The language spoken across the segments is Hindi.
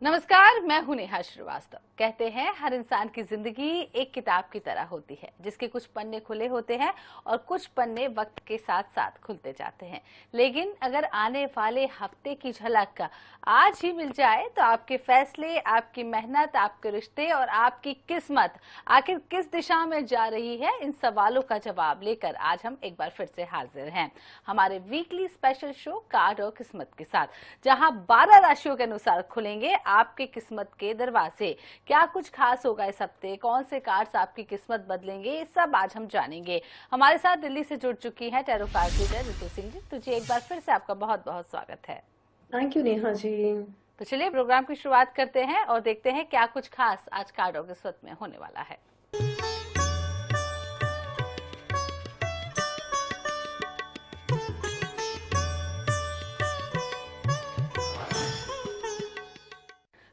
नमस्कार, मैं हूं नेहा श्रीवास्तव। कहते हैं हर इंसान की जिंदगी एक किताब की तरह होती है, जिसके कुछ पन्ने खुले होते हैं और कुछ पन्ने वक्त के साथ साथ खुलते जाते हैं। लेकिन अगर आने वाले हफ्ते की झलक आज ही मिल जाए तो आपके फैसले, आपकी मेहनत, आपके रिश्ते और आपकी किस्मत आखिर किस दिशा में जा रही है, इन सवालों का जवाब लेकर आज हम एक बार फिर से हाजिर हैं हमारे वीकली स्पेशल शो कार्ड और किस्मत के साथ, जहां 12 राशियों के अनुसार खुलेंगे आपके किस्मत के दरवाजे। क्या कुछ खास होगा इस हफ्ते, कौन से कार्ड्स आपकी किस्मत बदलेंगे, ये सब आज हम जानेंगे। हमारे साथ दिल्ली से जुड़ चुकी हैं टैरो कार्ड रीडर ऋतु सिंह जी। तुझे एक बार फिर से आपका बहुत बहुत स्वागत है। Thank you Neha ji. तो चलिए प्रोग्राम की शुरुआत करते हैं और देखते हैं क्या कुछ खास आज कार्ड और किस्मत में होने वाला है।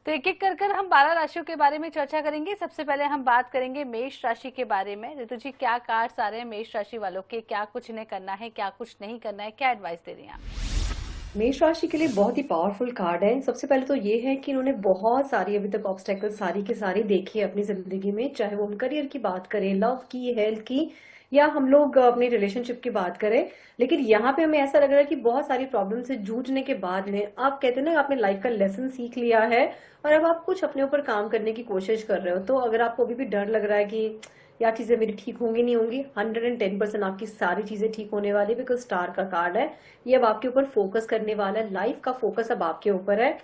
तो एक एक कर हम 12 राशियों के बारे में चर्चा करेंगे। सबसे पहले हम बात करेंगे मेष राशि के बारे में। ऋतु जी, क्या कार्ड्स आ रहे हैं मेष राशि वालों के, क्या कुछ इन्हें करना है, क्या कुछ नहीं करना है, क्या एडवाइस दे रही हैं आप? मेष राशि के लिए बहुत ही पावरफुल कार्ड है। सबसे पहले तो ये है कि इन्होंने बहुत सारी अभी तक ऑब्स्टेकल सारी की सारी देखी है अपनी जिंदगी में, चाहे वो हम करियर की बात करें, लव की, हेल्थ की, या हम लोग अपने रिलेशनशिप की बात करें। लेकिन यहाँ पे हमें ऐसा लग रहा है कि बहुत सारी प्रॉब्लम से जूझने के बाद में आप कहते हैं ना, आपने लाइफ का लेसन सीख लिया है और अब आप कुछ अपने ऊपर काम करने की कोशिश कर रहे हो। तो अगर आपको अभी भी डर लग रहा है कि यार चीजें मेरी ठीक होंगी नहीं होंगी, 110% आपकी सारी चीजें ठीक होने वाली, बिकॉज स्टार का कार्ड है। ये अब आपके ऊपर फोकस करने वाला है, लाइफ का फोकस अब आपके ऊपर है।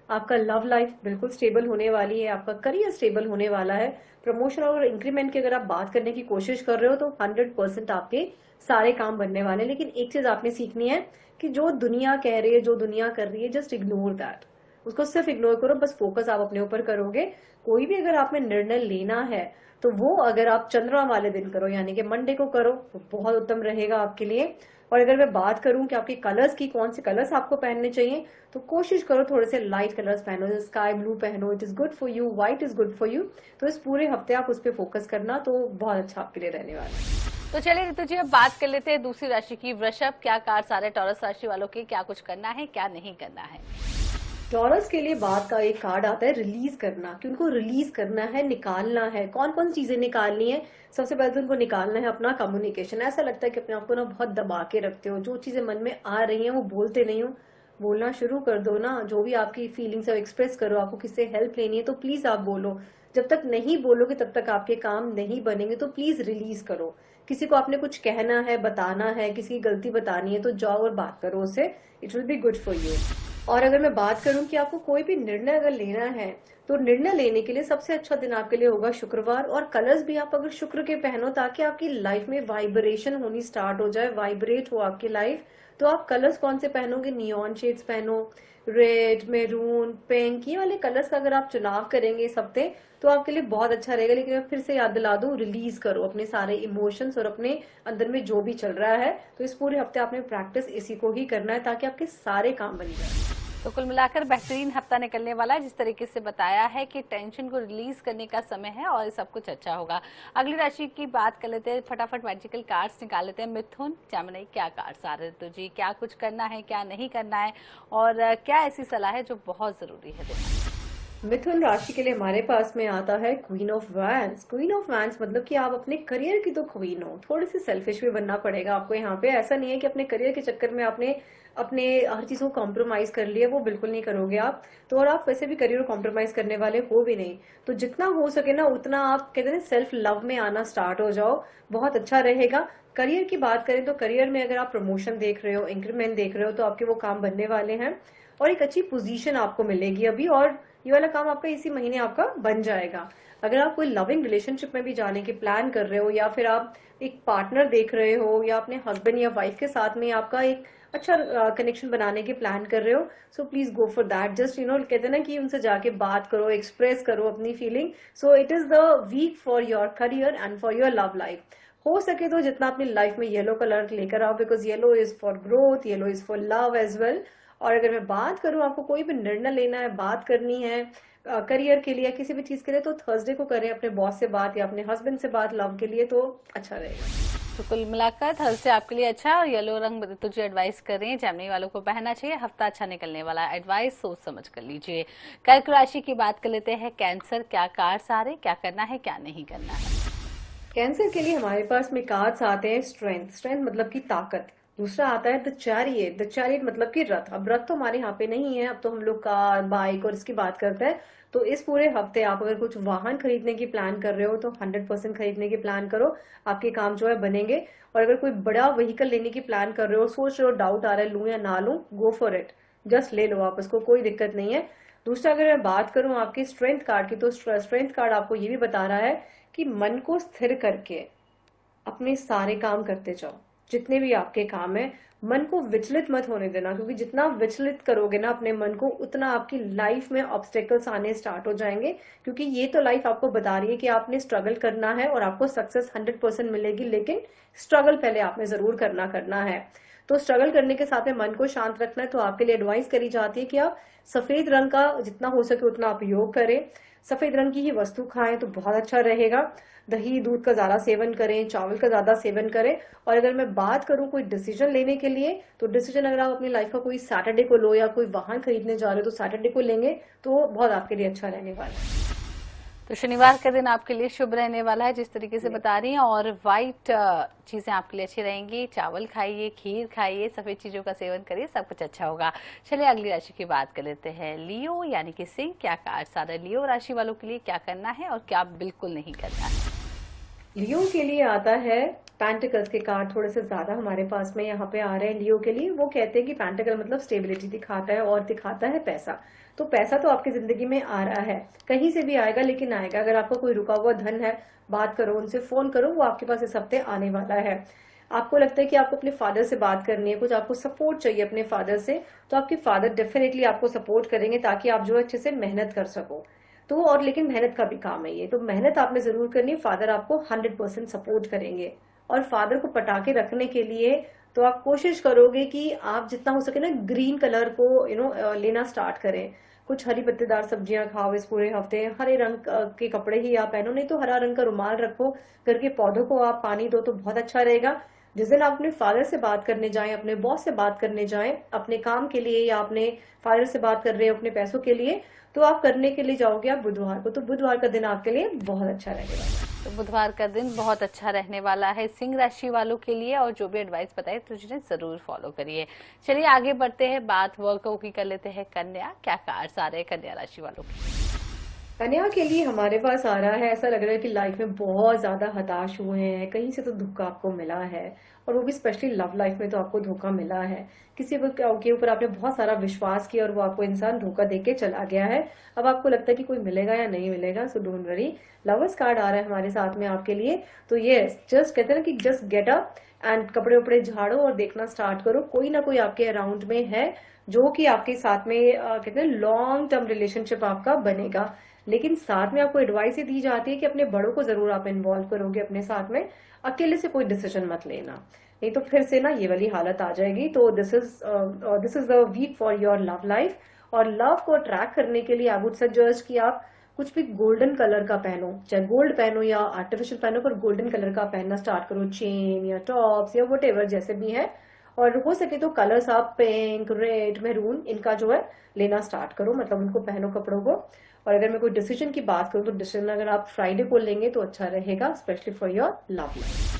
आपका लव लाइफ बिल्कुल स्टेबल होने वाली है, आपका करियर स्टेबल होने वाला है। प्रमोशन और इंक्रीमेंट की अगर आप बात करने की कोशिश कर रहे हो तो 100% आपके सारे काम बनने वाले हैं। लेकिन एक चीज आपने सीखनी है कि जो दुनिया कह रही है, जो दुनिया कर रही है, जस्ट इग्नोर दैट। उसको सिर्फ इग्नोर करो, बस फोकस आप अपने ऊपर करोगे। कोई भी अगर आपने निर्णय लेना है तो वो अगर आप चंद्रमा वाले दिन करो, यानी कि मंडे को करो, तो बहुत उत्तम रहेगा आपके लिए। और अगर मैं बात करूं कि आपके कलर्स की, कौन से कलर्स आपको पहनने चाहिए, तो कोशिश करो थोड़े से लाइट कलर्स पहनो, जैसे स्काई ब्लू पहनो, it is good for you, white is good for you. तो इस पूरे हफ्ते आप उस पर फोकस करना, तो बहुत अच्छा आपके लिए रहने वाला है। तो चलिए ऋतु जी, अब बात कर लेते हैं दूसरी राशि की, वृषभ। क्या कार्ड्स आ रहे हैं टॉरस राशि वालों के, क्या कुछ करना है, क्या नहीं करना है? टॉरस के लिए बात का एक कार्ड आता है रिलीज करना, कि उनको रिलीज करना है, निकालना है। कौन कौन चीजें निकालनी है? सबसे पहले तो उनको निकालना है अपना कम्युनिकेशन। ऐसा लगता है कि अपने आप को ना बहुत दबा के रखते हो, जो चीजें मन में आ रही हैं वो बोलते नहीं हो। बोलना शुरू कर दो ना, जो भी आपकी फीलिंग्स है एक्सप्रेस करो। आपको किससे हेल्प लेनी है तो प्लीज आप बोलो। जब तक नहीं बोलोगे तब तक आपके काम नहीं बनेंगे, तो प्लीज रिलीज करो। किसी को आपने कुछ कहना है, बताना है, किसी की गलती बतानी है, तो जाओ और बात करो उससे। It will be good for you. और अगर मैं बात करूं कि आपको कोई भी निर्णय अगर लेना है, तो निर्णय लेने के लिए सबसे अच्छा दिन आपके लिए होगा शुक्रवार। और कलर्स भी आप अगर शुक्र के पहनो, ताकि आपकी लाइफ में वाइब्रेशन होनी स्टार्ट हो जाए, वाइब्रेट हो आपकी लाइफ। तो आप कलर्स कौन से पहनोगे? नियॉन शेड्स पहनो, रेड, मेरून, पिंक, ये वाले कलर्स का अगर आप चुनाव करेंगे इस हफ्ते तो आपके लिए बहुत अच्छा रहेगा। लेकिन मैं फिर से याद दिला दूं, रिलीज करो अपने सारे इमोशंस और अपने अंदर में जो भी चल रहा है। तो इस पूरे हफ्ते आपने प्रैक्टिस इसी को ही करना है, ताकि आपके सारे काम बन जाए। तो कुल मिलाकर बेहतरीन हफ्ता निकलने वाला है। जिस तरीके से बताया है कि टेंशन को रिलीज करने का समय है और सब कुछ अच्छा होगा। अगली राशि की बात कर लेते हैं, फटाफट मैजिकल कार्ड्स निकाल लेते हैं। मिथुन, जैमिनी, क्या कार्ड्स आ रहे हैं तो जी, क्या कुछ करना है, क्या नहीं करना है, और क्या ऐसी सलाह है जो बहुत जरूरी है देना? मिथुन राशि के लिए हमारे पास में आता है queen of wands. Queen of wands मतलब कि आप अपने करियर की तो क्वीन हो। थोड़ी सी सेल्फिश भी बनना पड़ेगा आपको यहाँ पे। ऐसा नहीं है कि अपने करियर के चक्कर में आपने अपने हर चीज को कॉम्प्रोमाइज कर लिया, वो बिल्कुल नहीं करोगे आप। तो और आप वैसे भी करियर को कॉम्प्रोमाइज करने वाले हो भी नहीं। तो जितना हो सके ना उतना आप कहते हैं सेल्फ लव में आना स्टार्ट हो जाओ, बहुत अच्छा रहेगा। करियर की बात करें तो करियर में अगर आप प्रमोशन देख रहे हो, इंक्रीमेंट देख रहे हो, तो आपके वो काम बनने वाले हैं और एक अच्छी पोजीशन आपको मिलेगी अभी। और ये वाला काम आपका इसी महीने आपका बन जाएगा। अगर आप कोई लविंग रिलेशनशिप में भी जाने के प्लान कर रहे हो, या फिर आप एक पार्टनर देख रहे हो, या अपने हस्बैंड या वाइफ के साथ में आपका एक अच्छा कनेक्शन बनाने के प्लान कर रहे हो, so please go for that. Just कहते हैं ना कि उनसे जाके बात करो, एक्सप्रेस करो अपनी feeling. So it is the week for your career and for your love life. हो सके तो जितना अपनी लाइफ में येलो कलर लेकर आओ, because yellow is for growth, yellow is for love as well. और अगर मैं बात करूं, आपको कोई भी निर्णय लेना है, बात करनी है करियर के लिए, किसी भी चीज के लिए, तो थर्सडे को करें अपने बॉस से बात या अपने हस्बैंड से बात लव के लिए, तो अच्छा रहेगा। तो कुल मिलाकर थर्सडे आपके लिए अच्छा और येलो रंग तुझे एडवाइस कर रही है जेमिनी वालों को पहनना चाहिए। हफ्ता अच्छा निकलने वाला है, एडवाइस सोच समझ कर लीजिए। कर्क राशि की बात कर लेते हैं। कैंसर, क्या कार्ड्स आ रहे, क्या करना है क्या नहीं करना है। कैंसर के लिए हमारे पास में कार्ड्स आते हैं स्ट्रेंथ। स्ट्रेंथ मतलब की ताकत। दूसरा आता है द चैरियट। द चैरियट मतलब कि रथ। अब रथ तो हमारे यहाँ पे नहीं है, अब तो हम लोग कार बाइक और इसकी बात करते हैं। तो इस पूरे हफ्ते आप अगर कुछ वाहन खरीदने की प्लान कर रहे हो तो 100% खरीदने की प्लान करो। आपके काम जो है बनेंगे। और अगर कोई बड़ा व्हीकल लेने की प्लान कर रहे हो, सोच रहे हो, डाउट आ रहा है लूं या ना लूं, गो फॉर इट। जस्ट ले लो आप उसको, कोई दिक्कत नहीं है। दूसरा अगर मैं बात करूं आपकी स्ट्रेंथ कार्ड की, तो स्ट्रेंथ कार्ड आपको ये भी बता रहा है कि मन को स्थिर करके अपने सारे काम करते जाओ। जितने भी आपके काम है, मन को विचलित मत होने देना, क्योंकि जितना विचलित करोगे ना अपने मन को, उतना आपकी लाइफ में ऑब्स्टेकल्स आने स्टार्ट हो जाएंगे। क्योंकि ये तो लाइफ आपको बता रही है कि आपने स्ट्रगल करना है और आपको सक्सेस 100% मिलेगी, लेकिन स्ट्रगल पहले आपने जरूर करना है। तो स्ट्रगल करने के साथ में मन को शांत रखना है। तो आपके लिए एडवाइस करी जाती है कि आप सफेद रंग का जितना हो सके उतना आप योग करें। सफेद रंग की ही वस्तु खाएं तो बहुत अच्छा रहेगा। दही दूध का ज्यादा सेवन करें, चावल का ज्यादा सेवन करें। और अगर मैं बात करूं कोई डिसीजन लेने के लिए, तो डिसीजन अगर आप अपनी लाइफ का कोई सैटरडे को लो या कोई वाहन खरीदने जा रहे हो तो सैटरडे को लेंगे तो बहुत आपके लिए अच्छा रहने वाला है। तो शनिवार का दिन आपके लिए शुभ रहने वाला है जिस तरीके से बता रही हैं, और व्हाइट चीजें आपके लिए अच्छी रहेंगी। चावल खाइए, खीर खाइए, सफेद चीजों का सेवन करिए, सब कुछ अच्छा होगा। चलिए अगली राशि की बात कर लेते हैं। लियो यानी कि सिंह, क्या कार्ड्स आ रहा है लियो राशि वालों के लिए, क्या करना है और क्या बिल्कुल नहीं करना है। लियो के लिए आता है पेंटिकल्स के कार्ड। थोड़े से ज्यादा हमारे पास में यहाँ पे आ रहे हैं लियो के लिए। वो कहते हैं कि पेंटिकल मतलब स्टेबिलिटी दिखाता है और दिखाता है पैसा। तो पैसा तो आपकी जिंदगी में आ रहा है, कहीं से भी आएगा लेकिन आएगा। अगर आपका कोई रुका हुआ धन है, बात करो उनसे, फोन करो, वो आपके पास इस हफ्ते आने वाला है। आपको लगता है कि आपको अपने फादर से बात करनी है, कुछ आपको सपोर्ट चाहिए अपने फादर से, तो आपके फादर डेफिनेटली आपको सपोर्ट करेंगे ताकि आप जो है अच्छे से मेहनत कर सको। तो और लेकिन मेहनत का भी काम है ये, तो मेहनत आपने जरूर करनी है। फादर आपको 100% सपोर्ट करेंगे। और फादर को पटाके रखने के लिए तो आप कोशिश करोगे कि आप जितना हो सके ना ग्रीन कलर को लेना स्टार्ट करें। कुछ हरी पत्तेदार सब्जियां खाओ इस पूरे हफ्ते। हरे रंग के कपड़े ही आप पहनो, नहीं तो हरा रंग का रुमाल रखो। घर के पौधों को आप पानी दो तो बहुत अच्छा रहेगा। जिस दिन आप अपने फादर से बात करने जाएं, अपने बॉस से बात करने जाएं अपने काम के लिए, या अपने फादर से बात कर रहे हो अपने पैसों के लिए, तो आप करने के लिए जाओगे आप बुधवार को। तो बुधवार का दिन आपके लिए बहुत अच्छा रहेगा। तो बुधवार का दिन बहुत अच्छा रहने वाला है सिंह राशि वालों के लिए, और जो भी एडवाइस बताए तो जिन्हें जरूर फॉलो करिए। चलिए आगे बढ़ते हैं, बात वर्क की कर लेते हैं। कन्या, क्या कार्ड्स आ रहे हैं कन्या राशि वालों के। कन्या के लिए हमारे पास आ रहा है, ऐसा लग रहा है कि लाइफ में बहुत ज्यादा हताश हुए हैं, कहीं से तो धोखा आपको मिला है। और वो भी स्पेशली लव लाइफ में तो आपको धोखा मिला है। किसी के ऊपर आपने बहुत सारा विश्वास किया और वो आपको इंसान धोखा देके चला गया है। अब आपको लगता है कि कोई मिलेगा या नहीं मिलेगा, so don't worry. Lovers card आ रहा है हमारे साथ में आपके लिए। तो ये जस्ट कहते हैं ना कि जस्ट गेट अप एंड कपड़े उपड़े झाड़ो और देखना स्टार्ट करो। कोई ना कोई आपके अराउंड में है जो कि आपके साथ में कहते हैं लॉन्ग टर्म रिलेशनशिप आपका बनेगा। लेकिन साथ में आपको एडवाइस ये दी जाती है कि अपने बड़ों को जरूर आप इन्वॉल्व करोगे अपने साथ में। अकेले से कोई डिसीजन मत लेना, नहीं तो फिर से ना ये वाली हालत आ जाएगी। तो this is the week for your love life. और लव को अट्रैक्ट करने के लिए आई वुड सजेस्ट कि आप कुछ भी गोल्डन कलर का पहनो, चाहे गोल्ड पहनो या आर्टिफिशियल पहनो, पर गोल्डन कलर का पहनना स्टार्ट करो। चेन या टॉप्स या वट एवर जैसे भी है। और हो सके तो कलर्स आप पिंक, रेड, मैरून इनका जो है लेना स्टार्ट करो, मतलब उनको पहनो कपड़ों को। और अगर मैं कोई डिसीजन की बात करूं तो डिसीजन अगर आप फ्राइडे को लेंगे तो अच्छा रहेगा, specially for your love life.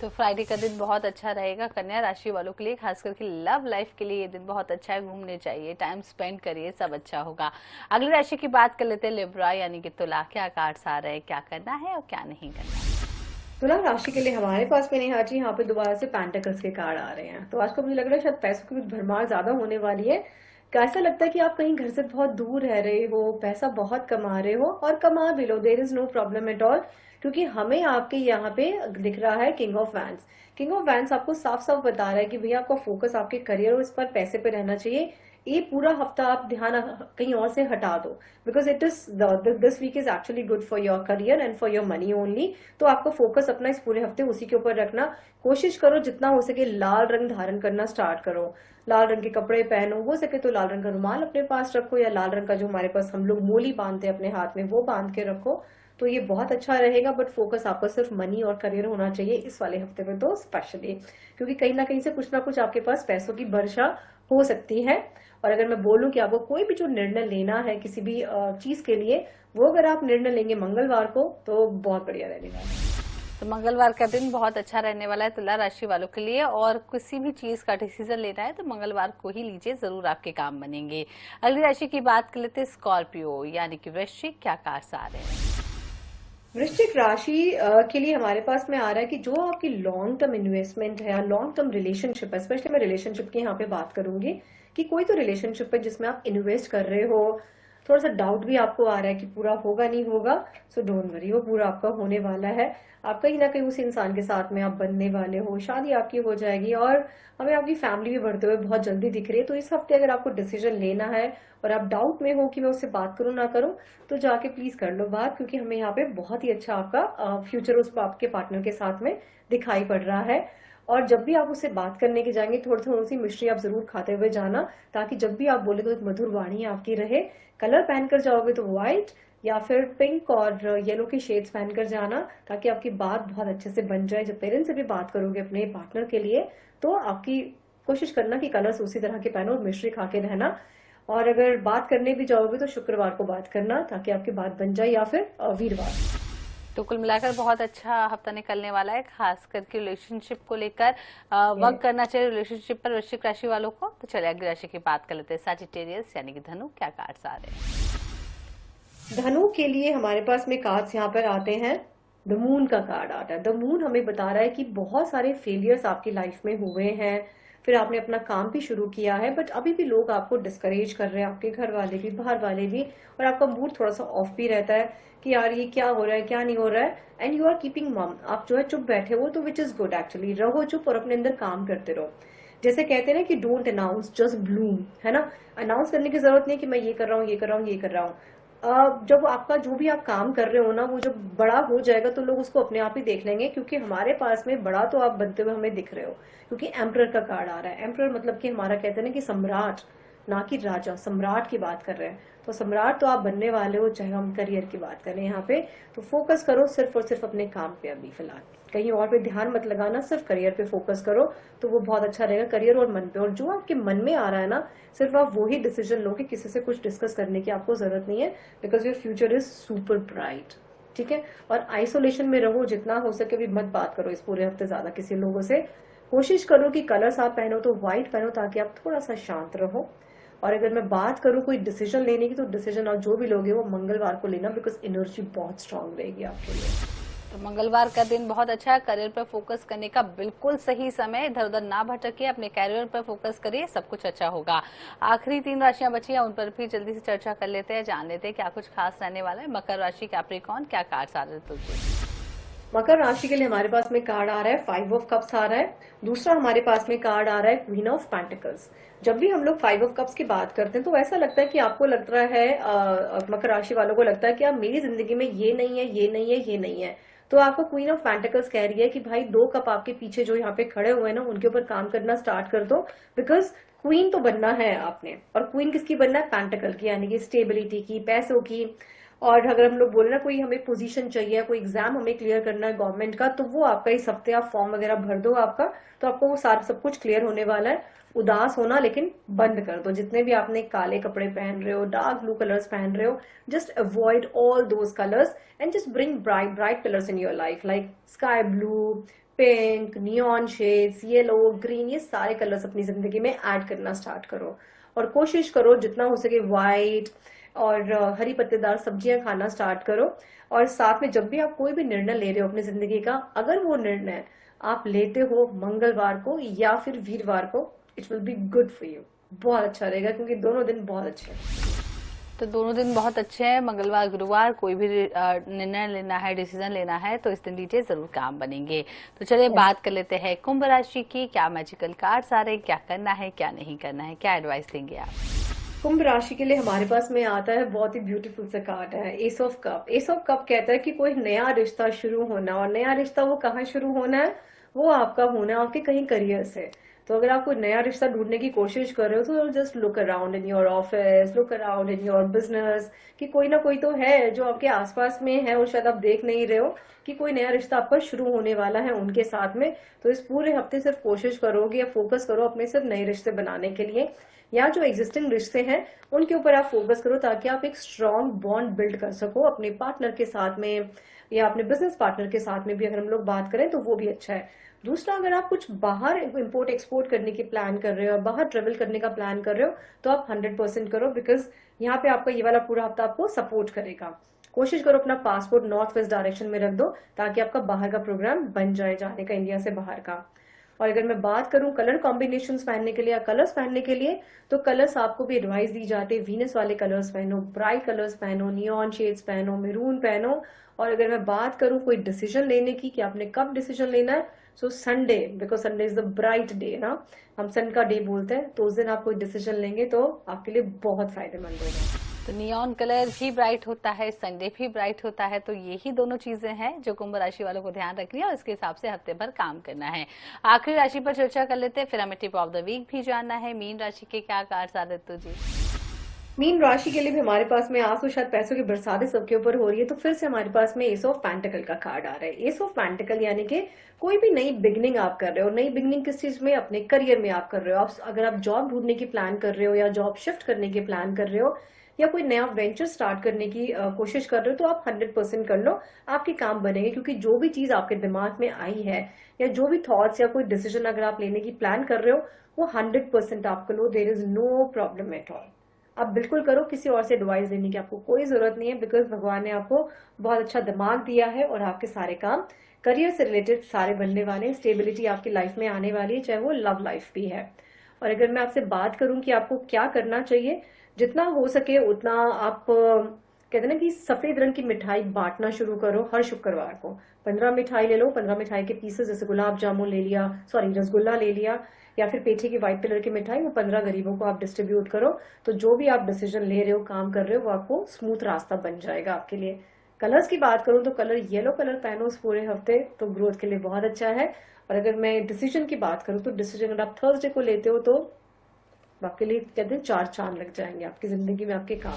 तो फ्राइडे का दिन बहुत अच्छा रहेगा कन्या राशि वालों के लिए, खास करके लव लाइफ के लिए ये दिन बहुत अच्छा है। घूमने चाहिए, टाइम स्पेंड करिए, सब अच्छा होगा। अगली राशि की बात कर लेते हैं। लिब्रा यानी कि तुला, क्या कार्ड्स आ रहे हैं, क्या करना है और क्या नहीं करना है। तुला राशि के लिए हमारे पास में नेहा जी यहाँ पे दोबारा से पेंटिकल्स के कार्ड आ रहे हैं। तो आज को मुझे लग रहा है शायद पैसों की कुछ भरमार ज्यादा होने वाली है। कैसा लगता है कि आप कहीं घर से बहुत दूर रह रहे हो, पैसा बहुत कमा रहे हो, और कमा भी लो, there is no problem at all. क्योंकि हमें आपके यहाँ पे दिख रहा है king of wands. King of wands आपको साफ साफ बता रहा है कि भैया आपका फोकस आपके करियर और इस पर पैसे पे रहना चाहिए। ये पूरा हफ्ता आप ध्यान कहीं और से हटा दो, because it is this week is actually good for your career and for your money only. तो आपका फोकस अपना इस पूरे हफ्ते उसी के ऊपर रखना। कोशिश करो जितना हो सके लाल रंग धारण करना स्टार्ट करो, लाल रंग के कपड़े पहनो, हो सके तो लाल रंग का रुमाल अपने पास रखो, या लाल रंग का जो हमारे पास हम लोग मोली बांधते हैं अपने हाथ में वो बांध के रखो। तो ये बहुत अच्छा रहेगा। बट फोकस आपका सिर्फ मनी और करियर होना चाहिए इस वाले हफ्ते में तो स्पेशली, क्योंकि कहीं ना कहीं से कुछ ना कुछ आपके पास पैसों की वर्षा हो सकती है। और अगर मैं बोलूं कि आपको कोई भी जो निर्णय लेना है किसी भी चीज के लिए, वो अगर आप निर्णय लेंगे मंगलवार को तो बहुत बढ़िया रहने वाला है। तो मंगलवार का दिन बहुत अच्छा रहने वाला है तुला राशि वालों के लिए, और किसी भी चीज का डिसीजन लेना है तो मंगलवार को ही लीजिए, जरूर आपके काम बनेंगे। अगली राशि की बात कर लेते हैं स्कॉर्पियो यानी कि वृश्चिक, क्या कार्ड्स आ रहे हैं? वृश्चिक राशि के लिए हमारे पास में आ रहा है कि जो आपकी लॉन्ग टर्म इन्वेस्टमेंट है या लॉन्ग टर्म रिलेशनशिप है, स्पेशली मैं रिलेशनशिप की यहाँ पे बात करूंगी कि कोई तो रिलेशनशिप है जिसमें आप इन्वेस्ट कर रहे हो, थोड़ा सा डाउट भी आपको आ रहा है कि पूरा होगा नहीं होगा, सो डोंट वरी, वो पूरा आपका होने वाला है। आप कहीं ना कहीं उस इंसान के साथ में आप बनने वाले हो, शादी आपकी हो जाएगी, और हमें आपकी फैमिली भी बढ़ते हुए बहुत जल्दी दिख रही है। तो इस हफ्ते अगर आपको डिसीजन लेना है और आप डाउट में हो कि मैं उससे बात करूं ना करूं, तो जाके प्लीज कर लो बात, क्योंकि हमें यहाँ पे बहुत ही अच्छा आपका फ्यूचर उस आपके पार्टनर के साथ में दिखाई पड़ रहा है। और जब भी आप उससे बात करने के जाएंगे थोड़ी थोड़ी सी मिश्री आप जरूर खाते हुए जाना, ताकि जब भी आप बोले तो एक मधुर वाणी आपकी रहे। कलर पहनकर जाओगे तो व्हाइट या फिर पिंक और येलो के शेड्स पहनकर जाना, ताकि आपकी बात बहुत अच्छे से बन जाए। जब पेरेंट्स से भी बात करोगे अपने पार्टनर के लिए तो आपकी कोशिश करना कि कलर्स उसी तरह के पहनो और मिश्री खा के रहना। और अगर बात करने भी जाओगे तो शुक्रवार को बात करना ताकि आपकी बात बन जाए, या फिर वीरवार। तो कुल मिलाकर बहुत अच्छा हफ्ता निकलने वाला है, खास करके रिलेशनशिप को लेकर वर्क Yes. करना चाहिए रिलेशनशिप पर वृश्चिक राशि वालों को। तो चलिए अगली राशि की बात कर लेते हैं सैजिटेरियस यानी कि धनु, क्या कार्ड्स आ रहे हैं? धनु के लिए हमारे पास में कार्ड्स यहाँ पर आते हैं। द मून का कार्ड आता है। द मून हमें बता रहा है कि बहुत सारे फेलियर्स आपकी लाइफ में हुए हैं, फिर आपने अपना काम भी शुरू किया है, बट अभी भी लोग आपको डिस्करेज कर रहे हैं, आपके घर वाले भी बाहर वाले भी, और आपका मूड थोड़ा सा ऑफ भी रहता है कि यार ये क्या हो रहा है क्या नहीं हो रहा है, एंड यू आर कीपिंग मम, आप जो है चुप बैठे हो, तो विच इज गुड एक्चुअली। रहो चुप और अपने अंदर काम करते रहो। जैसे कहते हैं ना कि डोंट अनाउंस जस्ट ब्लूम, है ना। अनाउंस करने की जरूरत नहीं कि मैं ये कर रहा हूँ ये कर रहा हूँ ये कर रहा हूँ। जब आपका जो भी आप काम कर रहे हो ना, वो जब बड़ा हो जाएगा तो लोग उसको अपने आप ही देख लेंगे, क्योंकि हमारे पास में बड़ा तो आप बनते हुए हमें दिख रहे हो। क्योंकि एम्परर का कार्ड आ रहा है। एम्परर मतलब कि हमारा कहते हैं ना कि सम्राट, ना कि राजा, सम्राट की बात कर रहे हैं। तो सम्राट तो आप बनने वाले हो, चाहे हम करियर की बात करें यहाँ पे। तो फोकस करो सिर्फ और सिर्फ अपने काम पे, अभी फिलहाल कहीं और पे ध्यान मत लगाना, सिर्फ करियर पे फोकस करो तो वो बहुत अच्छा रहेगा, करियर और मन पे। और जो आपके मन में आ रहा है ना, सिर्फ आप वो ही डिसीजन लो, कि किसी से कुछ डिस्कस करने की आपको जरूरत नहीं है, because your future is super bright. ठीक है। और आइसोलेशन में रहो, जितना हो सके भी मत बात करो इस पूरे हफ्ते ज्यादा किसी लोगों से। कोशिश करो कि कलर्स आप पहनो तो व्हाइट पहनो, ताकि आप थोड़ा सा शांत रहो। और अगर मैं बात करूं कोई डिसीजन लेने की, तो डिसीजन आप जो भी लोगे वो मंगलवार को लेना, बिकॉज एनर्जी बहुत स्ट्रांग रहेगी आपके लिए। तो मंगलवार का दिन बहुत अच्छा है, करियर पर फोकस करने का बिल्कुल सही समय। इधर उधर ना भटकिए, अपने करियर पर फोकस करिए, सब कुछ अच्छा होगा। आखिरी 3 राशियां बची हैं, उन पर भी जल्दी से चर्चा कर लेते हैं, जान लेते हैं क्या कुछ खास रहने वाला है। मकर राशि, कैप्रिकॉर्न, क्या कार्ड्स आ रहे हैं तुझे? मकर राशि के लिए हमारे पास में कार्ड आ रहा है 5 ऑफ कप्स आ रहा है। दूसरा हमारे पास में कार्ड आ रहा है क्वीन ऑफ पेंटिकल्स। जब भी हम लोग 5 ऑफ कप्स की बात करते हैं तो ऐसा लगता है कि आपको लगता है मकर राशि वालों को लगता है कि अब मेरी जिंदगी में ये नहीं है ये नहीं है ये नहीं है। तो आपको क्वीन ऑफ पेंटिकल्स कह रही है कि भाई 2 कप आपके पीछे जो यहाँ पे खड़े हुए हैं ना, उनके ऊपर काम करना स्टार्ट कर दो, बिकॉज क्वीन तो बनना है आपने। और क्वीन किसकी बनना है? पेंटिकल की, यानी कि स्टेबिलिटी की, पैसों की। और अगर हम लोग बोले ना कोई हमें पोजीशन चाहिए, कोई एग्जाम हमें क्लियर करना है गवर्नमेंट का, तो वो आपका इस हफ्ते आप फॉर्म वगैरह भर दो आपका, तो आपको वो सारा सब कुछ क्लियर होने वाला है। उदास होना लेकिन बंद कर दो। जितने भी आपने काले कपड़े पहन रहे हो, डार्क ब्लू कलर्स पहन रहे हो, just avoid all those colours and just bring bright bright colours in your life, like sky blue, pink, neon shades, yellow, green, ये सारे कलर्स अपनी जिंदगी में ऐड करना स्टार्ट करो। और कोशिश करो जितना हो सके व्हाइट और हरी पत्तेदार सब्जियां खाना स्टार्ट करो। और साथ में जब भी आप कोई भी निर्णय ले रहे हो अपनी जिंदगी का, अगर वो निर्णय आप लेते हो मंगलवार को या फिर वीरवार को, it will be good for you. बहुत अच्छा रहेगा, क्योंकि दोनों दिन बहुत अच्छे हैं। तो दोनों दिन बहुत अच्छे हैं। मंगलवार गुरुवार कोई भी निर्णय लेना है, डिसीजन लेना है, तो इस दिन लीजिए, जरूर काम बनेंगे। तो चलिए बात कर लेते हैं कुंभ राशि की। क्या मैजिकल कार्ड्स आ रहे हैं, क्या करना है क्या नहीं करना है, क्या एडवाइस देंगे आप? कुंभ राशि के लिए हमारे पास में आता है बहुत ही ब्यूटीफुल सा कार्ड है, S of cup. S of cup कहता है कि कोई नया रिश्ता शुरू होना, और नया रिश्ता वो कहाँ शुरू होना है, वो आपका होना है आपके कहीं करियर से। तो अगर आप कोई नया रिश्ता ढूंढने की कोशिश कर रहे हो तो just look around in your office, look around in your business, कि कोई ना कोई तो है जो आपके आसपास में है और शायद आप देख नहीं रहे हो कि कोई नया रिश्ता आपका शुरू होने वाला है उनके साथ में। तो इस पूरे हफ्ते सिर्फ कोशिश करोगे या फोकस करो अपने सिर्फ नए रिश्ते बनाने के लिए, या जो एग्जिस्टिंग रिश्ते हैं उनके ऊपर आप फोकस करो, ताकि आप एक स्ट्रॉन्ग बॉन्ड बिल्ड कर सको अपने पार्टनर के साथ में या अपने बिजनेस पार्टनर के साथ में भी। अगर हम लोग बात करें तो वो भी अच्छा है। दूसरा, अगर आप कुछ बाहर इंपोर्ट एक्सपोर्ट करने की प्लान कर रहे हो, बाहर ट्रेवल करने का प्लान कर रहे हो, तो आप 100% करो, बिकॉज यहाँ पे आपका ये वाला पूरा हफ्ता आपको सपोर्ट करेगा। कोशिश करो अपना पासपोर्ट नॉर्थ वेस्ट डायरेक्शन में रख दो, ताकि आपका बाहर का प्रोग्राम बन जाए जाने का, इंडिया से बाहर का। और अगर मैं बात करूं कलर कॉम्बिनेशंस पहनने के लिए या कलर्स पहनने के लिए, तो कलर्स आपको भी एडवाइस दी जाती है, वीनस वाले कलर्स पहनो, ब्राइट कलर्स पहनो, नियॉन शेड्स पहनो, मेरून पहनो। और अगर मैं बात करूं कोई डिसीजन लेने की कि आपने कब डिसीजन लेना है, so Sunday, because Sunday is the bright day ना, हम सन का डे बोलते हैं, तो उस दिन आप कोई डिसीजन लेंगे तो आपके लिए बहुत फायदेमंद होगा। तो नियॉन कलर भी ब्राइट होता है, संडे भी ब्राइट होता है, तो यही दोनों चीजें हैं जो कुंभ राशि वालों को ध्यान रखनी है और इसके हिसाब से हफ्ते भर काम करना है। आखिरी राशि पर चर्चा कर लेते हैं, फिर हमें टिप ऑफ द वीक भी जानना है। मीन राशि के क्या कार्ड्स आदित्य जी? मीन राशि के लिए भी हमारे पास में आज तो शायद पैसों की बरसातें सबके ऊपर हो रही है, तो फिर से हमारे पास में एस ऑफ पैंटिकल का कार्ड आ रहा है। एस ऑफ पैंटिकल यानी कि कोई भी नई बिगनिंग आप कर रहे हो। नई बिगनिंग किस चीज में? अपने करियर में आप कर रहे हो। आप अगर आप जॉब ढूंढने की प्लान कर रहे हो या जॉब शिफ्ट करने की प्लान कर रहे हो या कोई नया वेंचर स्टार्ट करने की कोशिश कर रहे हो, तो आप 100% कर लो, आपके काम बनेंगे। क्योंकि जो भी चीज आपके दिमाग में आई है या जो भी थॉट्स या कोई डिसीजन अगर आप लेने की प्लान कर रहे हो, वो 100% आप करो। There is no problem at all. आप बिल्कुल करो, किसी और से एडवाइस लेने की आपको कोई जरूरत नहीं है, बिकॉज भगवान ने आपको बहुत अच्छा दिमाग दिया है और आपके सारे काम करियर से रिलेटेड सारे बनने वाले हैं। स्टेबिलिटी आपकी लाइफ में आने वाली है, चाहे वो लव लाइफ भी है। और अगर मैं आपसे बात करूं कि आपको क्या करना चाहिए, जितना हो सके उतना आप कहते हैं ना कि सफेद रंग की मिठाई बांटना शुरू करो। हर शुक्रवार को 15 मिठाई ले लो, 15 मिठाई के पीसेस, जैसे गुलाब जामुन ले लिया, सॉरी रसगुल्ला ले लिया, या फिर पेठे की व्हाइट कलर की मिठाई, वो 15 गरीबों को आप डिस्ट्रीब्यूट करो। तो जो भी आप डिसीजन ले रहे हो, काम कर रहे हो, वो आपको स्मूथ रास्ता बन जाएगा आपके लिए। कलर्स की बात करूं तो कलर येलो कलर पहनो इस पूरे हफ्ते, तो ग्रोथ के लिए बहुत अच्छा है। और अगर मैं डिसीजन की बात करूं तो डिसीजन अगर आप थर्सडे को लेते हो तो आपके लिए कहते हैं 4 चांद लग जाएंगे आपकी जिंदगी में, आपके काम।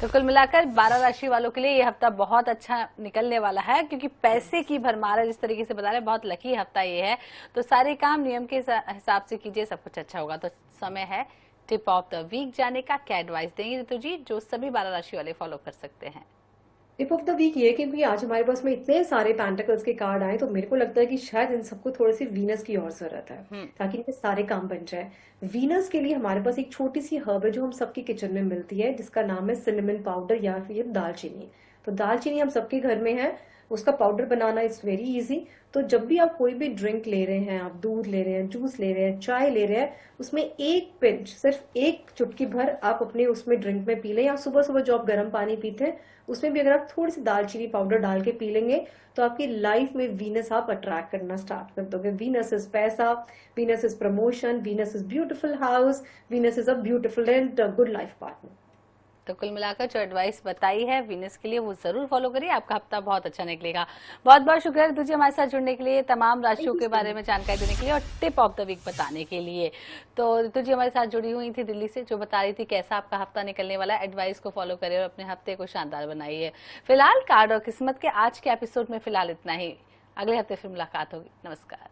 तो कुल मिलाकर 12 राशि वालों के लिए ये हफ्ता बहुत अच्छा निकलने वाला है, क्योंकि पैसे की भरमार है, जिस तरीके से बता रहे हैं, बहुत लकी हफ्ता ये है। तो सारे काम नियम के हिसाब से कीजिए, सब कुछ अच्छा होगा। तो समय है टिप ऑफ द वीक जाने का। क्या एडवाइस देंगे ऋतु जी जो सभी 12 राशि वाले फॉलो कर सकते हैं? टिप ऑफ द वीक ये, क्योंकि आज हमारे पास में इतने सारे पेंटिकल्स के कार्ड आए, तो मेरे को लगता है कि शायद इन सबको थोड़ी सी वीनस की और जरूरत है, ताकि इनके सारे काम बन जाए। वीनस के लिए हमारे पास एक छोटी सी हर्ब है जो हम सबके किचन में मिलती है, जिसका नाम है सिनेमन पाउडर या फिर दालचीनी। तो दालचीनी हम सबके घर में है, उसका powder banana is very easy. तो जब भी आप कोई भी ड्रिंक ले रहे हैं, आप दूध ले रहे हैं, जूस ले रहे हैं, चाय ले रहे हैं, उसमें एक पिंच, सिर्फ एक चुटकी भर आप अपने उसमें ड्रिंक में पी लें। या सुबह सुबह जो आप गर्म पानी पीते हैं उसमें भी अगर आप थोड़ी सी दालचीनी पाउडर डाल के पी लेंगे, तो आपकी लाइफ में वीनस आप अट्रैक्ट करना स्टार्ट कर दोगे। वीनस इज पैसा, Venus is promotion, Venus is beautiful house, Venus is a beautiful and good life partner. तो कुल मिलाकर जो एडवाइस बताई है वीनस के लिए, वो जरूर फॉलो करिए, आपका हफ्ता बहुत अच्छा निकलेगा। बहुत बहुत शुक्रिया तुझे हमारे साथ जुड़ने के लिए, तमाम राशियों के बारे में जानकारी देने के लिए और टिप ऑफ द वीक बताने के लिए। तो तुझे हमारे साथ जुड़ी हुई थी दिल्ली से, जो बता रही थी कैसा आपका हफ्ता निकलने वाला है। एडवाइस को फॉलो करिए और अपने हफ्ते को शानदार बनाइए। फिलहाल कार्ड और किस्मत के आज के एपिसोड में फिलहाल इतना ही। अगले हफ्ते फिर मुलाकात होगी। नमस्कार।